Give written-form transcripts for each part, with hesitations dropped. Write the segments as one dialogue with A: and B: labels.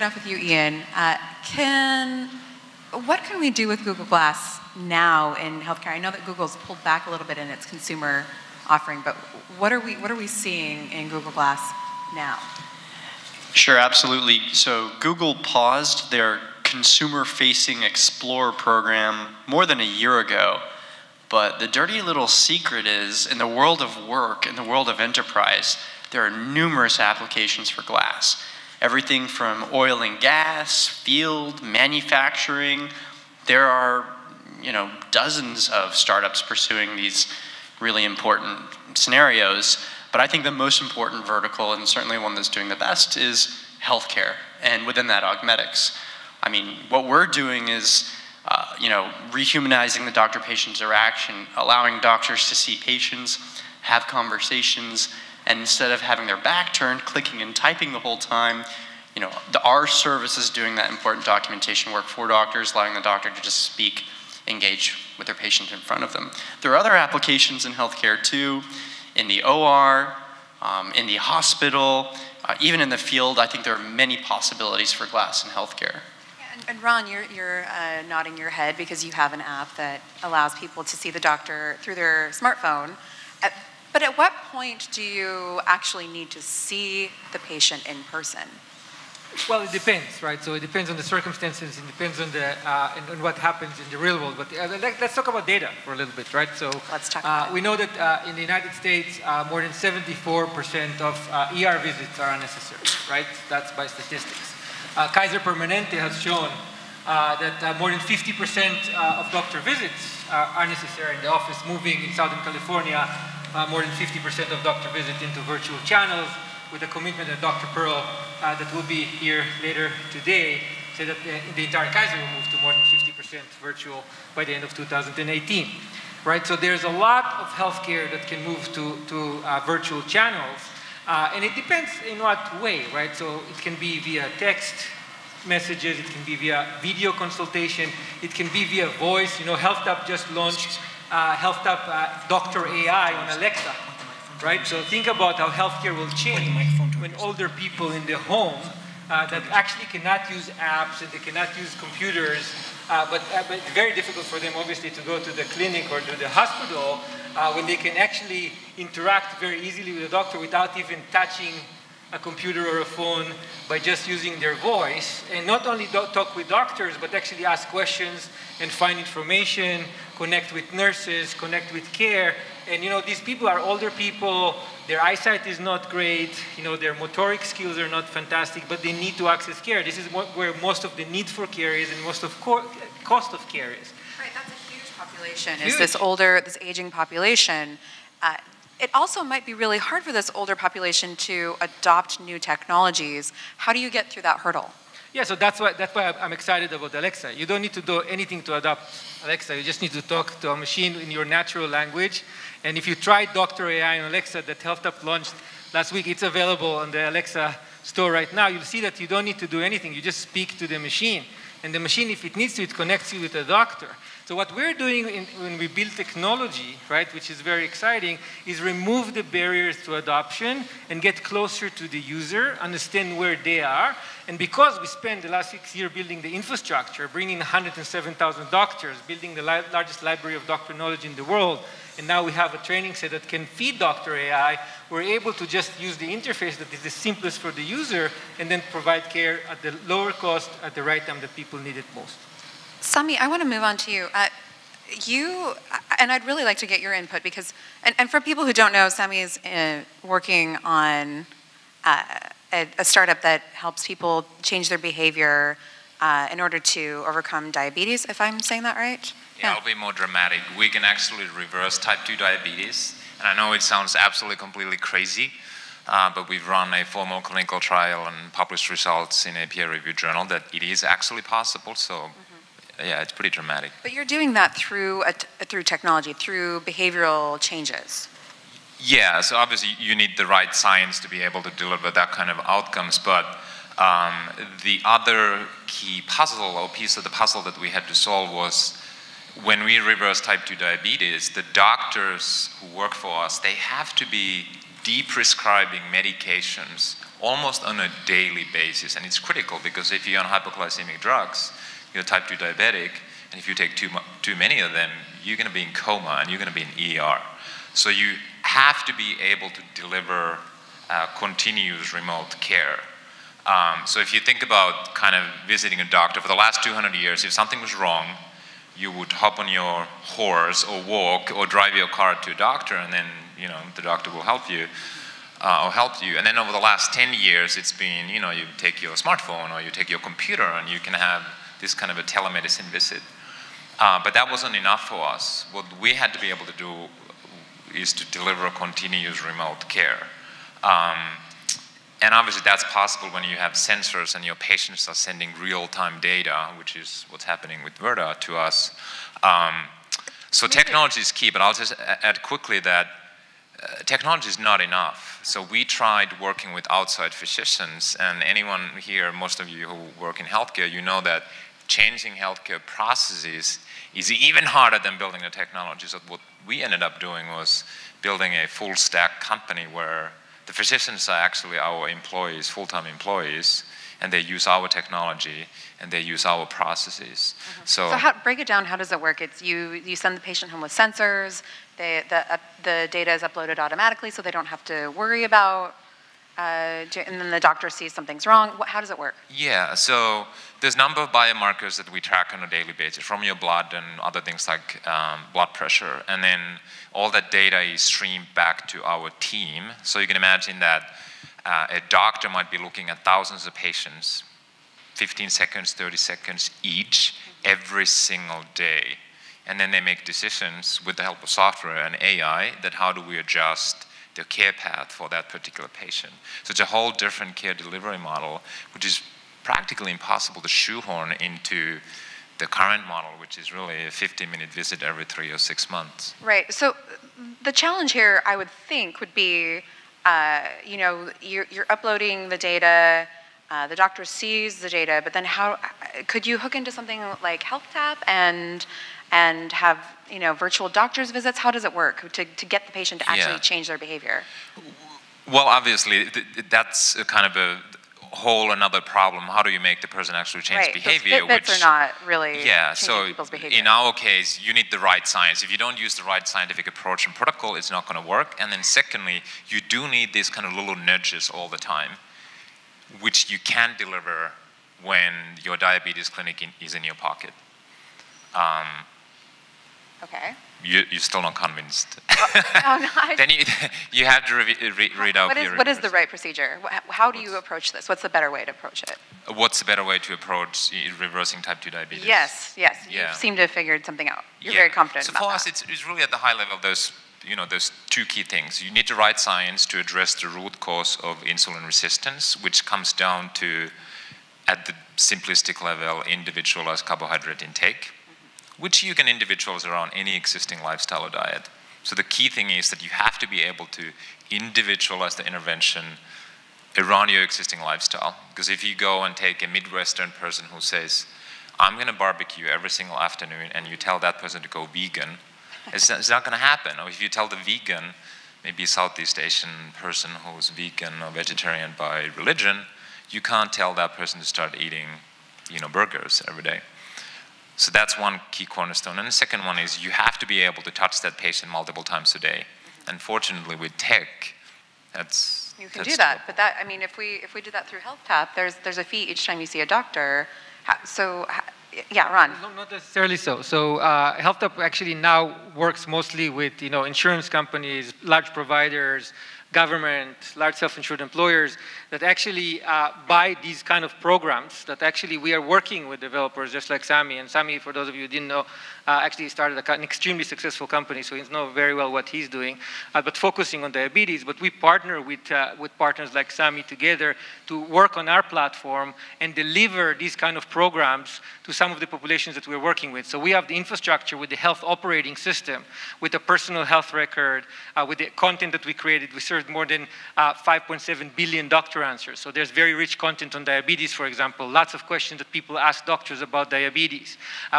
A: Off with you, Ian. What can we do with Google Glass now in healthcare? I know that Google's pulled back a little bit in its consumer offering, but what are we seeing in Google Glass now?
B: Sure, absolutely. So Google paused their consumer-facing Explore program more than a year ago. But the dirty little secret is, in the world of work, in the world of enterprise, there are numerous applications for glass. Everything from oil and gas, field, manufacturing. There are, dozens of startups pursuing these really important scenarios. But I think the most important vertical, and certainly one that's doing the best, is healthcare, and within that, Augmedix. I mean, what we're doing is, rehumanizing the doctor-patient interaction, allowing doctors to see patients, have conversations, and instead of having their back turned, clicking and typing the whole time, our service is doing that important documentation work for doctors, allowing the doctor to just speak, engage with their patient in front of them. There are other applications in healthcare too, in the OR, in the hospital, even in the field. I think there are many possibilities for glass in healthcare.
A: And Ron, you're nodding your head because you have an app that allows people to see the doctor through their smartphone. But at what point do you actually need to see the patient in person?
C: Well, it depends, right? So it depends on the circumstances. It depends on on what happens in the real world. But let's talk about data for a little bit, right? So
A: let's talk about it.
C: We know that in the United States, more than 74% of ER visits are unnecessary, right? That's by statistics. Kaiser Permanente has shown that more than 50% of doctor visits are necessary in the office. Moving in Southern California, more than 50% of doctor visits into virtual channels, with a commitment that Dr. Pearl, that will be here later today, said that the entire Kaiser will move to more than 50% virtual by the end of 2018. Right? So there's a lot of healthcare that can move to virtual channels, and it depends in what way, right? So it can be via text messages, it can be via video consultation, it can be via voice. HealthTap just launched HealthTap Doctor AI on Alexa, right? So think about how healthcare will change when older people in the home that actually cannot use apps and they cannot use computers, but it's very difficult for them, obviously, to go to the clinic or to the hospital when they can actually interact very easily with a doctor without even touching a computer or a phone, by just using their voice, and not only talk with doctors, but actually ask questions and find information, connect with nurses, connect with care. And these people are older people, their eyesight is not great, their motoric skills are not fantastic, but they need to access care. This is where most of the need for care is and most of cost of care is.
A: Right, that's a huge population, is this aging population. It also might be really hard for this older population to adopt new technologies. How do you get through that hurdle?
C: Yeah, so that's why I'm excited about Alexa. You don't need to do anything to adopt Alexa. You just need to talk to a machine in your natural language. And if you try Dr. AI on Alexa that HealthTap launched last week, it's available on the Alexa store right now. You'll see that you don't need to do anything. You just speak to the machine. And the machine, if it needs to, it connects you with a doctor. So what we're doing when we build technology, right, which is very exciting, is remove the barriers to adoption and get closer to the user, understand where they are. And because we spent the last 6 years building the infrastructure, bringing 107,000 doctors, building the largest library of doctor knowledge in the world, and now we have a training set that can feed Dr. AI, we're able to just use the interface that is the simplest for the user and then provide care at the lower cost at the right time that people need it most.
A: Sami, I want to move on to you. And I'd really like to get your input because, and for people who don't know, Sami is working on a startup that helps people change their behavior in order to overcome diabetes, if I'm saying that right?
D: Yeah, I'll be more dramatic. We can actually reverse type 2 diabetes. And I know it sounds absolutely completely crazy, but we've run a formal clinical trial and published results in a peer-reviewed journal that it is actually possible. So yeah, it's pretty dramatic.
A: But you're doing that through through technology, through behavioral changes.
D: Yeah, so obviously you need the right science to be able to deliver that kind of outcomes, but the other key puzzle or piece of the puzzle that we had to solve was when we reverse type 2 diabetes, the doctors who work for us, they have to be de-prescribing medications almost on a daily basis. And it's critical because if you're on hypoglycemic drugs, you're type 2 diabetic, and if you take too many of them, you're going to be in coma and you're going to be in ER. So you have to be able to deliver continuous remote care. So if you think about kind of visiting a doctor, for the last 200 years, if something was wrong, you would hop on your horse or walk or drive your car to a doctor, and then the doctor will help you or help you. And then over the last 10 years, it's been you take your smartphone or you take your computer and you can have this kind of a telemedicine visit. But that wasn't enough for us. What we had to be able to do is to deliver continuous remote care. And obviously that's possible when you have sensors and your patients are sending real-time data, which is what's happening with Virta to us. So technology is key, but I'll just add quickly that technology is not enough. So we tried working with outside physicians, and anyone here, most of you who work in healthcare, you know that changing healthcare processes is even harder than building the technology. So what we ended up doing was building a full stack company where the physicians are actually our employees, full-time employees, and they use our technology and they use our processes.
A: Mm-hmm. So break it down, how does it work? It's you send the patient home with sensors, the data is uploaded automatically so they don't have to worry about, and then the doctor sees something's wrong. How does it work?
D: Yeah, so there's a number of biomarkers that we track on a daily basis from your blood and other things like blood pressure. And then all that data is streamed back to our team. So you can imagine that a doctor might be looking at thousands of patients, 15 seconds, 30 seconds each, every single day. And then they make decisions with the help of software and AI that how do we adjust the care path for that particular patient. So it's a whole different care delivery model, which is practically impossible to shoehorn into the current model, which is really a 50-minute visit every 3 or 6 months.
A: Right. So the challenge here, I would think, would be, you're uploading the data, the doctor sees the data, but then how could you hook into something like HealthTap and have virtual doctor's visits? How does it work to get the patient to actually change their behavior?
D: Well, obviously, that's a kind of a whole another problem. How do you make the person actually change behavior?
A: Those Fitbits are not really changing people's behavior.
D: In our case, you need the right science. If you don't use the right scientific approach and protocol, it's not going to work. And then secondly, you do need these kind of little nudges all the time, which you can deliver when your diabetes clinic is in your pocket.
A: Okay.
D: You're still not convinced.
A: No,
D: then you have to read out your
A: What is the right procedure? How do you approach this? What's the better way to approach it?
D: What's the better way to approach reversing type 2 diabetes?
A: Yes.
D: Yeah.
A: You seem to have figured something out. You're very confident about that.
D: So for us, it's really at the high level, there's two key things. You need the right science to address the root cause of insulin resistance, which comes down to, at the simplistic level, individualized carbohydrate intake, which you can individualize around any existing lifestyle or diet. So the key thing is that you have to be able to individualize the intervention around your existing lifestyle. Because if you go and take a Midwestern person who says, I'm going to barbecue every single afternoon, and you tell that person to go vegan, it's not going to happen. Or if you tell the vegan, maybe a Southeast Asian person who's vegan or vegetarian by religion, you can't tell that person to start eating, burgers every day. So that's one key cornerstone. And the second one is you have to be able to touch that patient multiple times a day. Unfortunately, with tech,
A: you can do that. But if we do that through HealthTap, there's a fee each time you see a doctor. Ron.
C: No, not necessarily so. So HealthTap actually now works mostly with insurance companies, large providers, government, large self-insured employers that actually buy these kind of programs that actually we are working with developers just like Sami. And Sami, for those of you who didn't know, actually started an extremely successful company, so he knows very well what he's doing, but focusing on diabetes. But we partner with partners like Sami together to work on our platform and deliver these kind of programs to some of the populations that we're working with. So we have the infrastructure with the health operating system, with a personal health record, with the content that we created. We served more than 5.7 billion doctor answers. So there's very rich content on diabetes, for example. Lots of questions that people ask doctors about diabetes.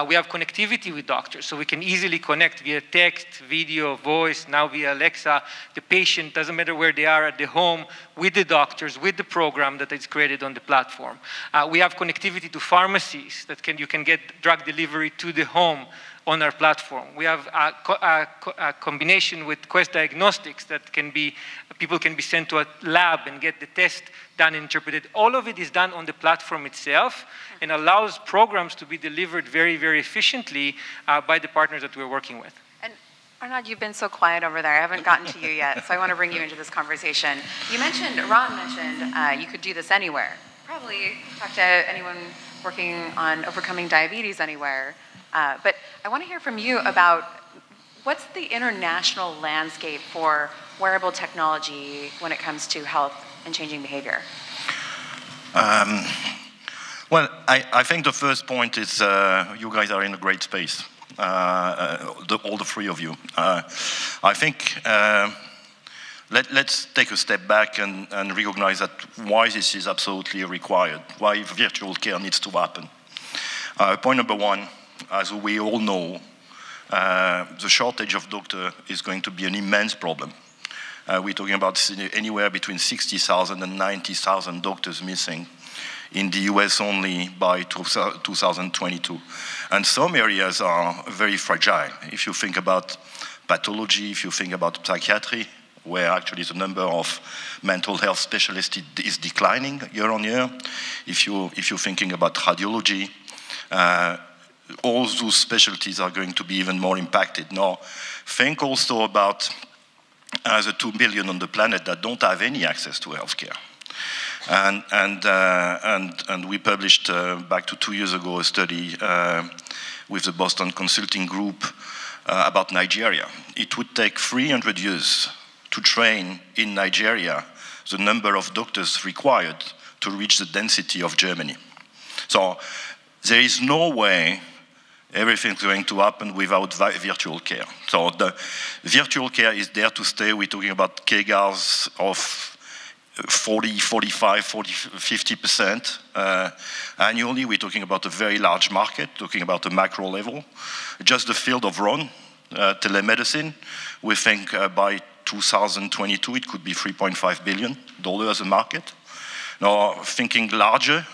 C: We have connectivity with doctors, so we can easily connect via text, video, voice, now via Alexa. The patient, doesn't matter where they are at the home, with the doctors, with the program that is created on the platform. We have connectivity to pharmacies that you can get drug delivery to the home on our platform. We have a combination with Quest Diagnostics that people can be sent to a lab and get the test done and interpreted. All of it is done on the platform itself and allows programs to be delivered very, very efficiently by the partners that we're working with.
A: And Arnaud, you've been so quiet over there. I haven't gotten to you yet, so I want to bring you into this conversation. Ron mentioned you could do this anywhere. Probably talk to anyone working on overcoming diabetes anywhere. But I want to hear from you about what's the international landscape for wearable technology when it comes to health and changing behavior?
E: Well, I think the first point is you guys are in a great space, all the three of you. I think let's take a step back and recognize that why this is absolutely required, why virtual care needs to happen. Point number one, as we all know, the shortage of doctors is going to be an immense problem. We're talking about anywhere between 60,000 and 90,000 doctors missing in the US only by 2022. And some areas are very fragile. If you think about pathology, if you think about psychiatry, where actually the number of mental health specialists is declining year on year. If you're thinking about radiology, all those specialties are going to be even more impacted. Now, think also about the 2 billion on the planet that don't have any access to healthcare. And we published back to 2 years ago a study with the Boston Consulting Group about Nigeria. It would take 300 years to train in Nigeria the number of doctors required to reach the density of Germany. So there is no way everything's going to happen without virtual care. So the virtual care is there to stay. We're talking about CAGRs of 40, 45, 40, 50%. Annually, we're talking about a very large market, talking about a macro level. Just the field of Ron, telemedicine, we think by 2022, it could be $3.5 billion as a market. Now, thinking larger,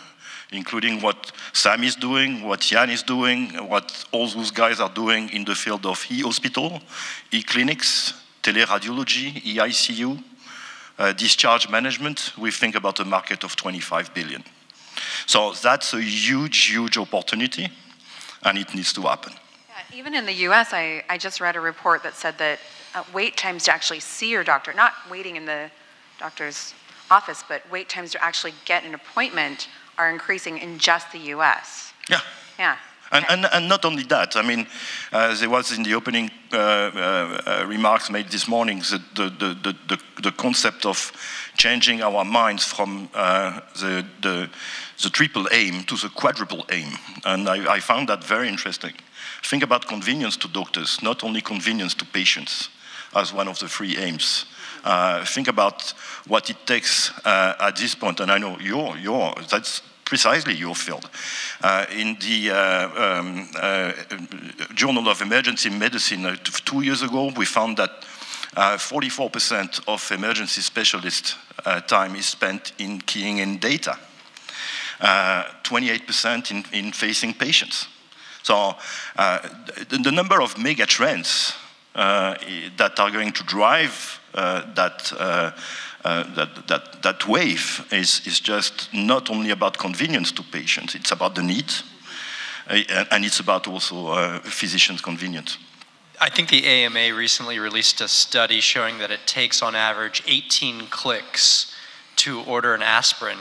E: including what Sam is doing, what Jan is doing, what all those guys are doing in the field of e-hospital, e-clinics, teleradiology, e-ICU, discharge management, we think about a market of 25 billion. So that's a huge, huge opportunity, and it needs to happen.
A: Yeah, even in the US, I just read a report that said that wait times to actually see your doctor, not waiting in the doctor's office, but wait times to actually get an appointment are increasing in just the US.
E: Yeah.
A: Yeah.
E: And not only that, I mean, there was in the opening remarks made this morning the concept of changing our minds from the triple aim to the quadruple aim. And I found that very interesting. Think about convenience to doctors, not only convenience to patients as one of the three aims. Think about what it takes at this point, and I know that's precisely your field. In the Journal of Emergency Medicine 2 years ago, we found that 44% of emergency specialist time is spent in keying in data, 28% in facing patients. So the number of mega trends that are going to drive that wave is just not only about convenience to patients, it's about the need, and it's about also physicians' convenience.
B: I think the AMA recently released a study showing that it takes on average 18 clicks to order an aspirin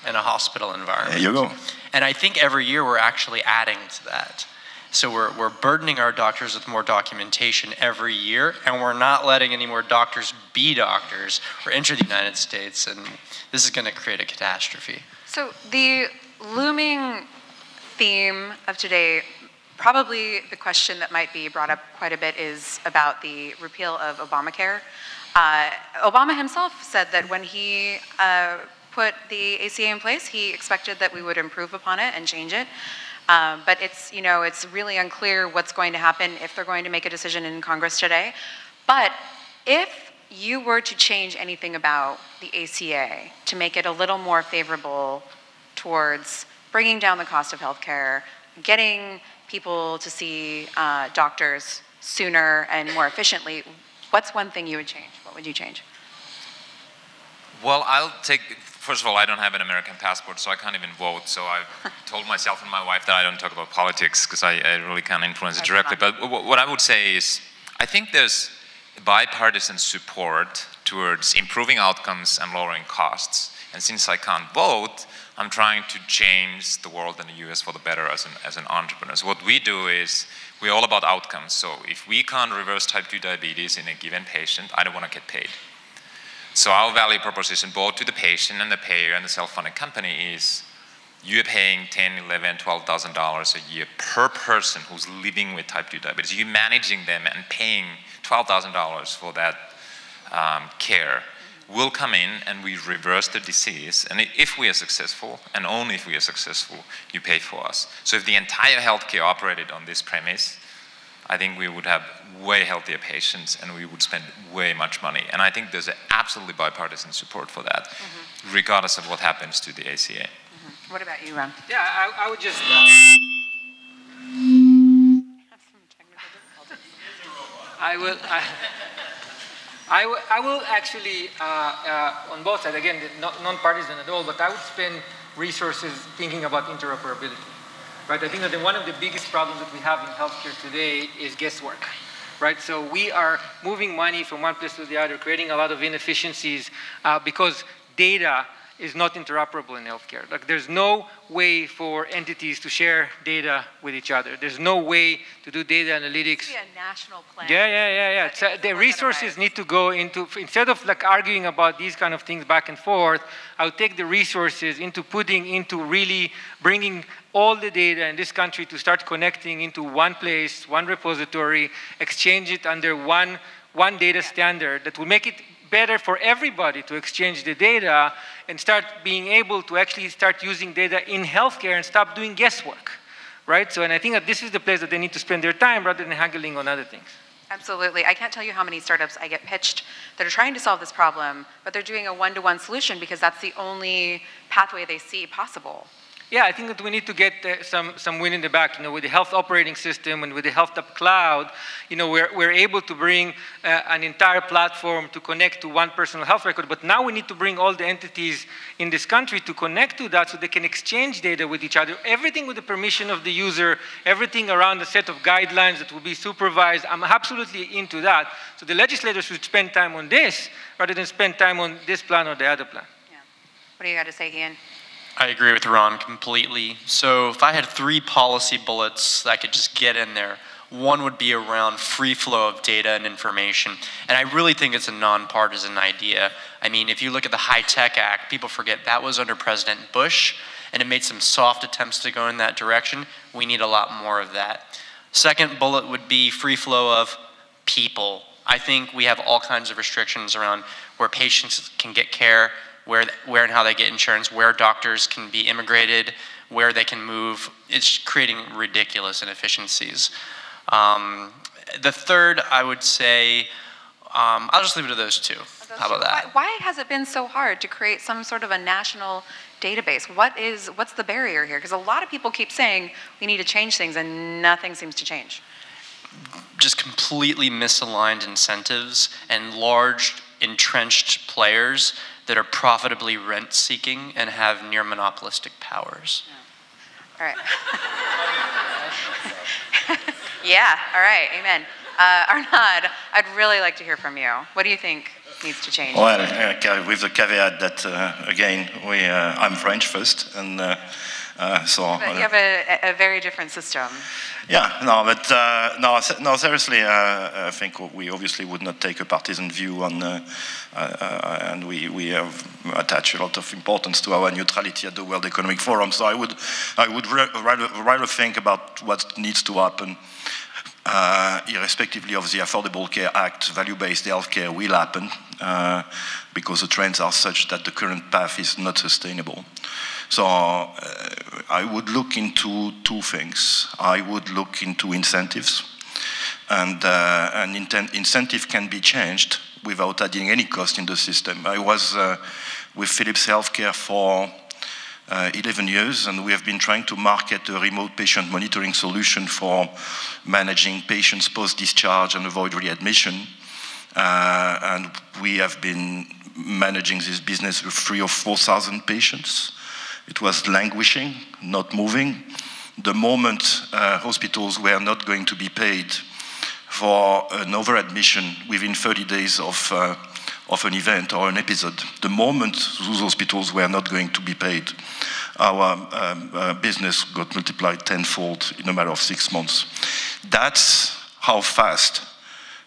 B: in a hospital environment.
E: There you go.
B: And I think every year we're actually adding to that. So we're burdening our doctors with more documentation every year, and we're not letting any more doctors be doctors or enter the United States, and this is going to create a catastrophe.
A: So the looming theme of today, probably the question that might be brought up quite a bit, is about the repeal of Obamacare. Obama himself said that when he put the ACA in place, he expected that we would improve upon it and change it. But it's, you know, it's really unclear what's going to happen if they're going to make a decision in Congress today. But if you were to change anything about the ACA to make it a little more favorable towards bringing down the cost of healthcare, getting people to see doctors sooner and more efficiently, what's one thing you would change? What would you change?
D: Well, first of all, I don't have an American passport, so I can't even vote. So I've told myself and my wife that I don't talk about politics because I really can't influence it directly. But what I would say is, I think there's bipartisan support towards improving outcomes and lowering costs. And since I can't vote, I'm trying to change the world in the US for the better as an entrepreneur. So what we do is, we're all about outcomes. So if we can't reverse type 2 diabetes in a given patient, I don't want to get paid. So our value proposition both to the patient and the payer and the self-funded company is, you're paying $10,000, $11,000, $12,000 a year per person who's living with type 2 diabetes. You're managing them and paying $12,000 for that care. We'll come in and we reverse the disease, and if we are successful, and only if we are successful, you pay for us. So if the entire healthcare operated on this premise, I think we would have way healthier patients and we would spend way much money. And I think there's absolutely bipartisan support for that, regardless of what happens to the ACA.
A: What about you, Ron?
C: Yeah, I would just... I will actually, on both sides, again, non-partisan at all, but I would spend resources thinking about interoperability. Right? I think that one of the biggest problems that we have in healthcare today is guesswork. Right? So we are moving money from one place to the other, creating a lot of inefficiencies because data is not interoperable in healthcare. Like, there's no way for entities to share data with each other. There's no way to do data analytics.
A: It should be a national plan.
C: Yeah. So the resources need to go into, instead of like arguing about these kind of things back and forth, I would take the resources into putting into really bringing all the data in this country to start connecting into one place, one repository, exchange it under one data standard that will make it better for everybody to exchange the data and start being able to actually start using data in healthcare and stop doing guesswork, right? So, and I think that this is the place that they need to spend their time rather than haggling on other things.
A: Absolutely. I can't tell you how many startups I get pitched that are trying to solve this problem, but they're doing a one-to-one solution because that's the only pathway they see possible.
C: Yeah, I think that we need to get some wind in the back. You know, with the health operating system and with the HealthTap cloud, you know, we're able to bring an entire platform to connect to one personal health record. But now we need to bring all the entities in this country to connect to that so they can exchange data with each other. Everything with the permission of the user, everything around a set of guidelines that will be supervised. I'm absolutely into that. So the legislators should spend time on this rather than spend time on this plan or the other plan.
A: Yeah. What do you got to say, Ian?
B: I agree with Ron completely. So if I had 3 policy bullets that I could just get in there, one would be around free flow of data and information. And I really think it's a nonpartisan idea. I mean, if you look at the HITECH Act, people forget that was under President Bush, and it made some soft attempts to go in that direction. We need a lot more of that. Second bullet would be free flow of people. I think we have all kinds of restrictions around where patients can get care, where and how they get insurance, where doctors can be immigrated, where they can move. It's creating ridiculous inefficiencies. The third, I would say, I'll just leave it to those two. How about that?
A: Why has it been so hard to create some sort of a national database? What's the barrier here? Because a lot of people keep saying we need to change things and nothing seems to change.
B: Just completely misaligned incentives and large entrenched players that are profitably rent-seeking and have near monopolistic powers.
A: All right. Yeah, all right, amen. Arnaud, I'd really like to hear from you. What do you think needs to change?
E: Well, with the caveat that, again, I'm French first, and so...
A: But you have a very different system.
E: Yeah, no, but no, seriously, I think we obviously would not take a partisan view on, and we have attached a lot of importance to our neutrality at the World Economic Forum. So I would rather think about what needs to happen, irrespectively of the Affordable Care Act. Value-based healthcare will happen because the trends are such that the current path is not sustainable. So I would look into two things. I would look into incentives, and incentive can be changed without adding any cost in the system. I was with Philips Healthcare for 11 years, and we have been trying to market a remote patient monitoring solution for managing patients post-discharge and avoid readmission. And we have been managing this business with 3,000 or 4,000 patients. It was languishing, not moving. The moment hospitals were not going to be paid for an overadmission within 30 days of an event or an episode, the moment those hospitals were not going to be paid, our business got multiplied tenfold in a matter of 6 months. That's how fast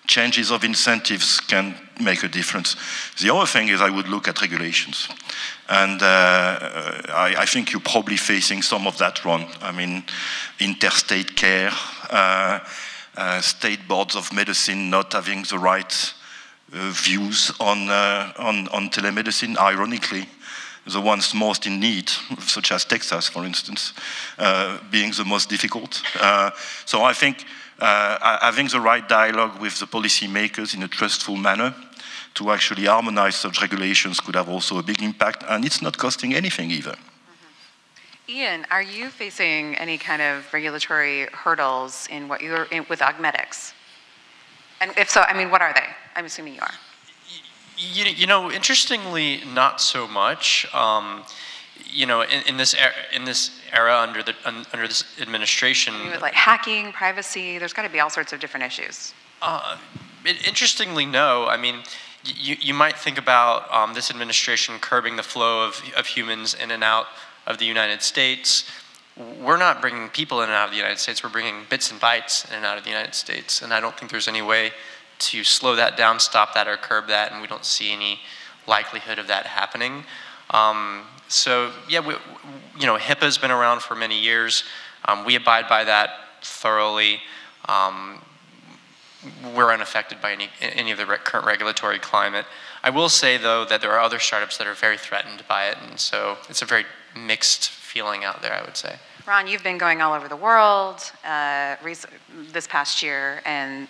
E: changes of incentives can make a difference. The other thing is I would look at regulations. And I think you're probably facing some of that, Ron. I mean, interstate care, state boards of medicine not having the right views on telemedicine, ironically, the ones most in need, such as Texas, for instance, being the most difficult. So I think having the right dialogue with the policymakers in a trustful manner to actually harmonize such regulations could have also a big impact, and it's not costing anything either.
A: Mm-hmm. Ian, are you facing any kind of regulatory hurdles in what you're in with Augmedix? And if so, I mean, what are they? I'm assuming you are.
B: You know, interestingly, not so much. You know, in this era under this administration,
A: I mean, with like hacking, privacy, there's got to be all sorts of different issues.
B: Interestingly, no. I mean, you might think about this administration curbing the flow of humans in and out of the United States. We're not bringing people in and out of the United States. We're bringing bits and bytes in and out of the United States, and I don't think there's any way to slow that down, stop that, or curb that, and we don't see any likelihood of that happening. So yeah, you know, HIPAA's been around for many years. We abide by that thoroughly. We're unaffected by any of the current regulatory climate. I will say, though, that there are other startups that are very threatened by it, and so it's a very mixed feeling out there, I would say.
A: Ron, you've been going all over the world this past year and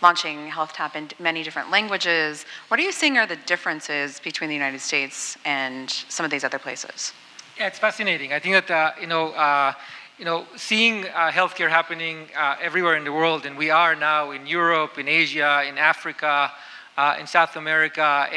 A: launching HealthTap in many different languages. What are you seeing are the differences between the United States and some of these other places?
C: Yeah, it's fascinating. I think that seeing healthcare happening everywhere in the world, and we are now in Europe, in Asia, in Africa, in South America,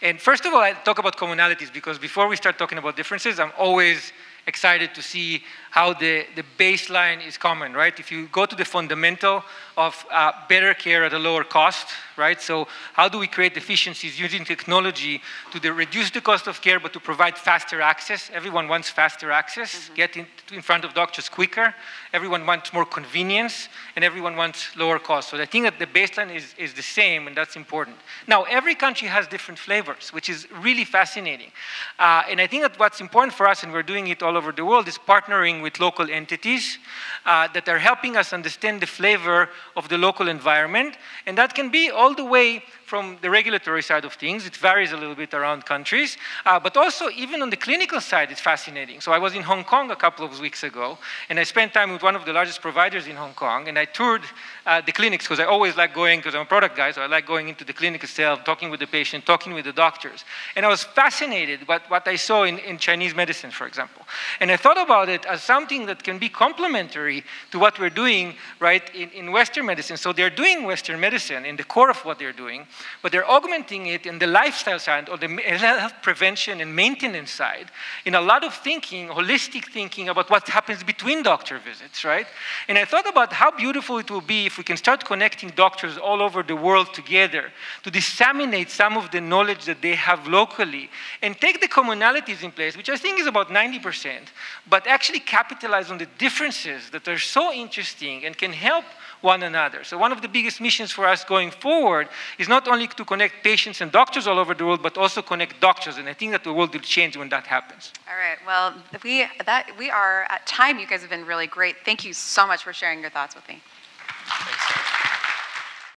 C: and first of all, I talk about commonalities because before we start talking about differences, I'm always excited to see how the baseline is common, right? If you go to the fundamental of better care at a lower cost, right? So how do we create efficiencies using technology to reduce the cost of care, but to provide faster access? Everyone wants faster access, get in front of doctors quicker. Everyone wants more convenience, and everyone wants lower cost. So I think that the baseline is the same, and that's important. Now, every country has different flavors, which is really fascinating. And I think that what's important for us, and we're doing it all over the world, is partnering with local entities that are helping us understand the flavor of the local environment. And that can be all the way from the regulatory side of things. It varies a little bit around countries. But also, even on the clinical side, it's fascinating. So I was in Hong Kong a couple of weeks ago, and I spent time with one of the largest providers in Hong Kong, and I toured the clinics, because I always like going, because I'm a product guy, so I like going into the clinic itself, talking with the patient, talking with the doctors. And I was fascinated by what I saw in Chinese medicine, for example. And I thought about it as something that can be complementary to what we're doing, right, in Western medicine. So they're doing Western medicine in the core of what they're doing, but they're augmenting it in the lifestyle side or the health prevention and maintenance side in a lot of thinking, holistic thinking about what happens between doctor visits, right? And I thought about how beautiful it will be if we can start connecting doctors all over the world together to disseminate some of the knowledge that they have locally and take the commonalities in place, which I think is about 90%, but actually capitalize on the differences that are so interesting and can help one another. So one of the biggest missions for us going forward is not only to connect patients and doctors all over the world, but also connect doctors. And I think that the world will change when that happens.
A: All right. Well, we are at time. You guys have been really great. Thank you so much for sharing your thoughts with me.